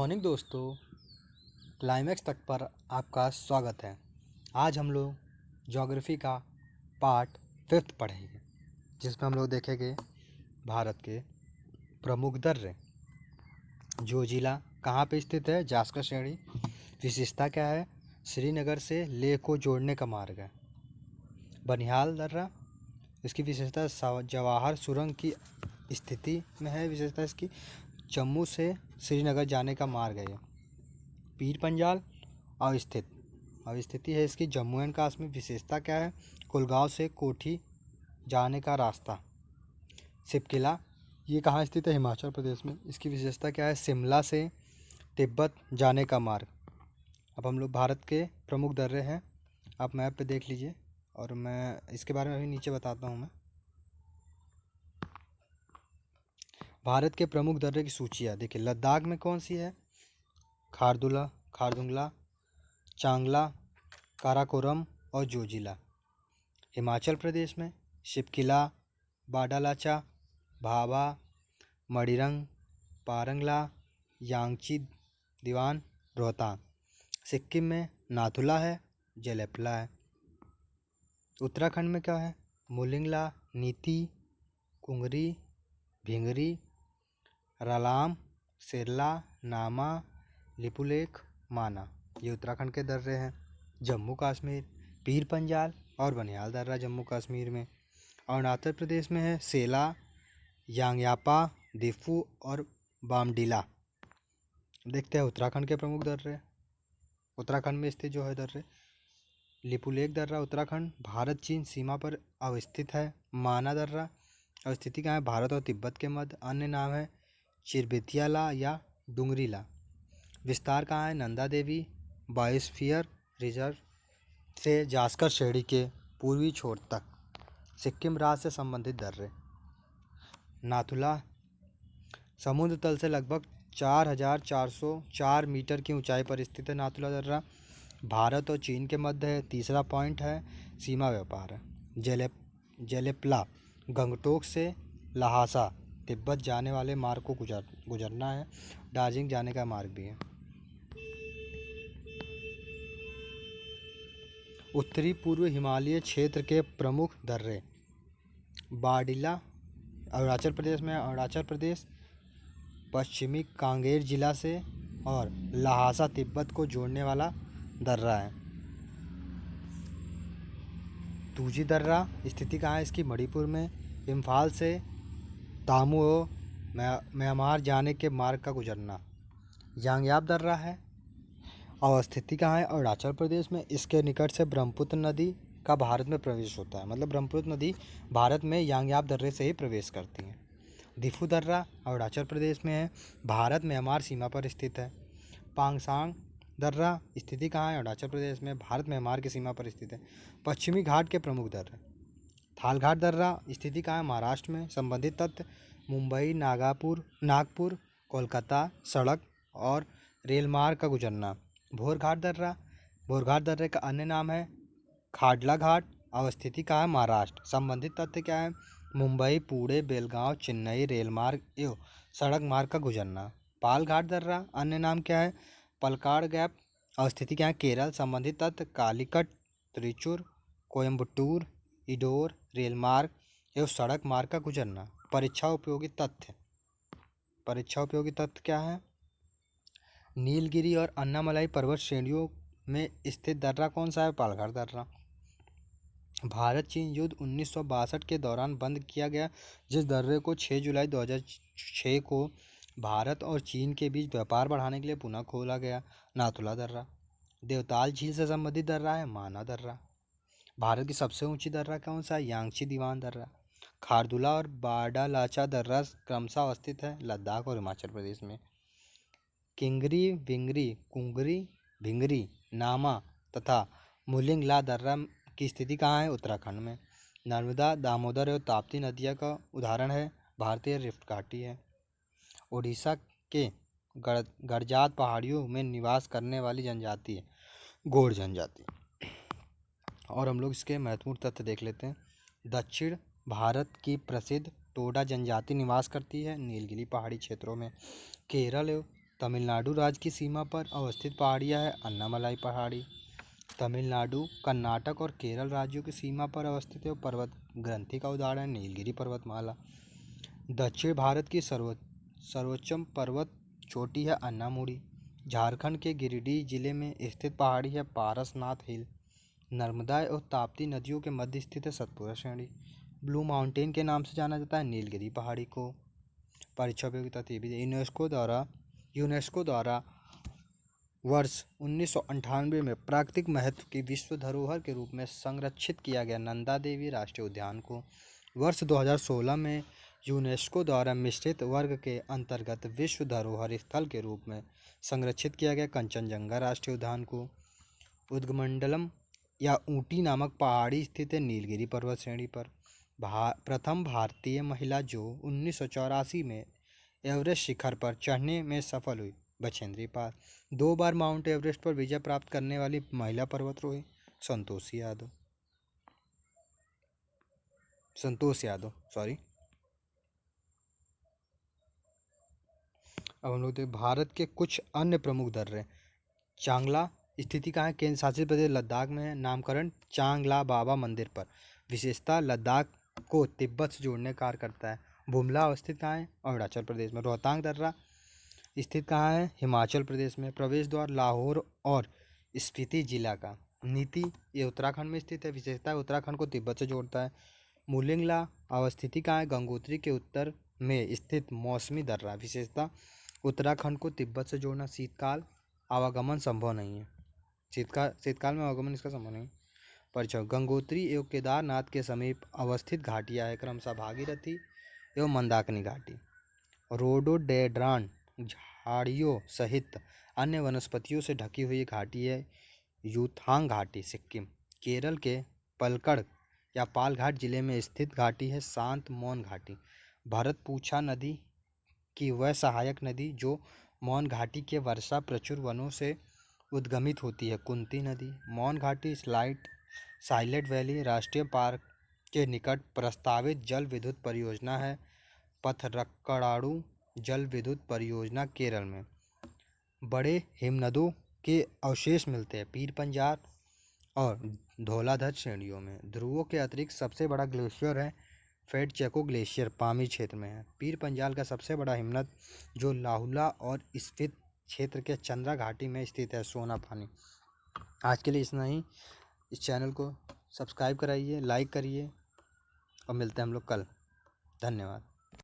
Morning दोस्तों, climax तक पर आपका स्वागत है। आज हम लोग ज्योग्राफी का पार्ट 5 पढ़ेंगे, जिसमें हम लोग देखेंगे भारत के प्रमुख दर्रे। जो जिला कहाँ पे स्थित है? जास्कर श्रेणी। विशेषता क्या है? श्रीनगर से लेह को जोड़ने का मार्ग है। बनिहाल दर्रा, इसकी विशेषता जवाहर सुरंग की स्थिति में है। विशेषता इसकी जम्मू से श्रीनगर जाने का मार्ग है। पीर पंजाल अवस्थिति है इसकी जम्मू एंड कश्मीर। विशेषता क्या है? कुलगांव से कोठी जाने का रास्ता। सिपकिला, ये कहाँ स्थित है? हिमाचल प्रदेश में। इसकी विशेषता क्या है? शिमला से तिब्बत जाने का मार्ग। अब हम लोग भारत के प्रमुख दर्रे हैं, आप मैप पे देख लीजिए और मैं इसके बारे में अभी नीचे बताता हूँ। मैं भारत के प्रमुख दर्रे की सूचियाँ देखिए। लद्दाख में कौन सी है? खारदुंगला, चांगला, काराकोरम और जोजिला। हिमाचल प्रदेश में शिपकिला, बाडालाचा, भाभा, मणिरंग, पारंगला, यांगची, दीवान, रोहतांग। सिक्किम में नाथुला है, जेलेपला है। उत्तराखंड में क्या है? मुलिंगला, नीति, कुंगरी, भिंगरी, रलाम, सिरला, नामा, लिपुलेख, माना। ये उत्तराखंड के दर्रे हैं। जम्मू कश्मीर पीर पंजाल और बनिहाल दर्रा जम्मू कश्मीर में। अरुणाचल प्रदेश में है सेला, यांगयापा, दिफू और बामडीला। देखते हैं उत्तराखंड के प्रमुख दर्रे। उत्तराखंड में स्थित जो है दर्रे, लिपुलेख दर्रा उत्तराखंड भारत चीन सीमा पर अवस्थित है। माना दर्रा अवस्थिति कहाँ है? भारत और तिब्बत के मध्य। अन्य नाम है चिरबेतियाला या डुंगरीला। विस्तार कहाँ है? नंदा देवी बायोस्फीयर रिजर्व से जास्कर श्रेणी के पूर्वी छोर तक। सिक्किम राज्य से संबंधित दर्रे। नाथुला समुद्र तल से लगभग 4,404 मीटर की ऊंचाई पर स्थित है। नाथुला दर्रा भारत और चीन के मध्य है। तीसरा पॉइंट है सीमा व्यापार है। जेलेपला गंगटोक से लहासा तिब्बत जाने वाले मार्ग को गुजरना है। दार्जिलिंग जाने का मार्ग भी है। उत्तरी पूर्व हिमालय क्षेत्र के प्रमुख दर्रे। बाडिला अरुणाचल प्रदेश में। अरुणाचल प्रदेश पश्चिमी कांगेर जिला से और लहासा तिब्बत को जोड़ने वाला दर्रा है। तुजी दर्रा स्थिति कहाँ है इसकी? मणिपुर में। इम्फाल से तामुओ म्यांमार जाने के मार्ग का गुजरना। यांगयाप दर्रा है, अवस्थिति कहाँ है? अरुणाचल प्रदेश में। इसके निकट से ब्रह्मपुत्र नदी का भारत में प्रवेश होता है, मतलब ब्रह्मपुत्र नदी भारत में यांगयाप दर्रे से ही प्रवेश करती है। दिफू दर्रा अरुणाचल प्रदेश में है, भारत म्यांमार सीमा पर स्थित है। पांगसांग दर्रा स्थिति कहाँ है? अरुणाचल प्रदेश में, भारत म्यांमार की सीमा पर स्थित है। पश्चिमी घाट के प्रमुख दर्रे। थालघाट दर्रा स्थिति कहाँ है? महाराष्ट्र में। संबंधित तथ्य मुंबई, नागपुर, कोलकाता सड़क और रेल मार्ग का गुजरना। भोरघाट दर्रे का अन्य नाम है खाडला घाट। अवस्थिति कहाँ है? महाराष्ट्र। संबंधित तथ्य क्या है? मुंबई, पुणे, बेलगांव, चेन्नई रेलमार्ग एवं सड़क मार्ग का गुजरना। पालघाट दर्रा अन्य नाम क्या है? पलक्कड़ गैप। अवस्थिति क्या है? केरल। संबंधित तथ्य कालीकट, त्रिचूर, कोयम्बटूर, इंदौर रेलमार्ग एवं सड़क मार्ग का गुजरना। परीक्षा उपयोगी तथ्य क्या है? नीलगिरी और अन्नामलाई पर्वत श्रेणियों में स्थित दर्रा कौन सा है? पालघाट दर्रा। भारत चीन युद्ध 1962 के दौरान बंद किया गया, जिस दर्रे को 6 जुलाई 2006 को भारत और चीन के बीच व्यापार बढ़ाने के लिए पुनः खोला गया। नाथुला दर्रा। देवताल झील से संबंधित दर्रा है माना दर्रा। भारत की सबसे ऊंची दर्रा कौन सा है? यांगची दीवान दर्रा। खारदुला और बाडालाचा दर्रा क्रमशः अवस्थित है लद्दाख और हिमाचल प्रदेश में। किंगरी, कुंगरी, भिंगरी, नामा तथा मुलिंगला दर्रा की स्थिति कहाँ है? उत्तराखंड में। नर्मदा, दामोदर और ताप्ती नदियाँ का उदाहरण है भारतीय रिफ्ट घाटी है। उड़ीसा के गड़जात पहाड़ियों में निवास करने वाली जनजाति है गोंड जनजाति। और हम लोग इसके महत्वपूर्ण तथ्य देख लेते हैं। दक्षिण भारत की प्रसिद्ध टोडा जनजाति निवास करती है नीलगिरी पहाड़ी क्षेत्रों में। केरल एवं तमिलनाडु राज्य की सीमा पर अवस्थित पहाड़ियाँ है अन्नामलाई पहाड़ी। तमिलनाडु, कर्नाटक और केरल राज्यों की सीमा पर अवस्थित है पर्वत ग्रंथि का उदाहरण नीलगिरी पर्वतमाला। दक्षिण भारत की सर्वोच्चम पर्वत चोटी है अन्नामुड़ी। झारखंड के गिरिडीह जिले में स्थित पहाड़ी है पारसनाथ हिल। नर्मदा और ताप्ती नदियों के मध्य स्थित है सतपुरा श्रेणी। ब्लू माउंटेन के नाम से जाना जाता है नीलगिरी पहाड़ी को। परीक्षा उपयोगिता यूनेस्को द्वारा वर्ष 1998 में प्राकृतिक महत्व की विश्व धरोहर के रूप में संरक्षित किया गया नंदा देवी राष्ट्रीय उद्यान को वर्ष 2016 में यूनेस्को द्वारा मिश्रित वर्ग के अंतर्गत विश्व धरोहर स्थल के रूप में संरक्षित किया गया कंचनजंगा राष्ट्रीय उद्यान को। उद्गमंडलम या ऊटी नामक पहाड़ी स्थित है नीलगिरी पर्वत श्रेणी पर। प्रथम भारतीय महिला जो 1984 में एवरेस्ट शिखर पर चढ़ने में सफल हुई बछेंद्री पाल। 2 बार माउंट एवरेस्ट पर विजय प्राप्त करने वाली महिला पर्वतारोही संतोषी यादव सॉरी। अब हम लोग देखते भारत के कुछ अन्य प्रमुख दर्रे। चांगला स्थिति कहाँ है केंद्र शासित प्रदेश लद्दाख में है। नामकरण चांगला बाबा मंदिर पर। विशेषता लद्दाख को तिब्बत से जोड़ने का कार्य करता है। बुमला अवस्थित कहाँ है अरुणाचल प्रदेश में। रोहतांग दर्रा स्थित कहाँ है हिमाचल प्रदेश में। प्रवेश द्वार लाहौर और स्पीति जिला का। नीति ये उत्तराखंड में स्थित है। विशेषता उत्तराखंड को तिब्बत से जोड़ता है। मुलिंगला अवस्थिति कहाँ है गंगोत्री के उत्तर में स्थित मौसमी दर्रा। विशेषता उत्तराखंड को तिब्बत से जोड़ना। शीतकाल आवागमन संभव नहीं है। शीतकाल में आवागमन इसका संभव नहीं। परिचय गंगोत्री एवं केदारनाथ के समीप अवस्थित घाटियाँ है क्रमशः भागीरथी एवं मंदाकिनी घाटी। रोडोडेड्रान झाड़ियों सहित अन्य वनस्पतियों से ढकी हुई घाटी है यूथांग घाटी सिक्किम। केरल के पलक्कड़ या पालघाट जिले में स्थित घाटी है शांत मौन घाटी। भरतपुछा नदी की वह सहायक नदी जो मौन घाटी के वर्षा प्रचुर वनों से उद्गमित होती है कुंती नदी। मौन घाटी साइलेंट वैली राष्ट्रीय पार्क के निकट प्रस्तावित जल विद्युत परियोजना है। पथरक्कड़ाड़ू जल विद्युत परियोजना केरल में। बड़े हिमनदों के अवशेष मिलते हैं पीर पंजाल और धौलाधर श्रेणियों में। ध्रुवों के अतिरिक्त सबसे बड़ा ग्लेशियर है फेड चेको ग्लेशियर पामीर क्षेत्र में है। पीर पंजाल का सबसे बड़ा हिमनद जो लाहुला और स्फीत क्षेत्र के चंद्रा घाटी में स्थित है सोना पानी। आज के लिए इतना ही। इस चैनल को सब्सक्राइब कराइए लाइक करिए और मिलते हैं हम लोग कल। धन्यवाद।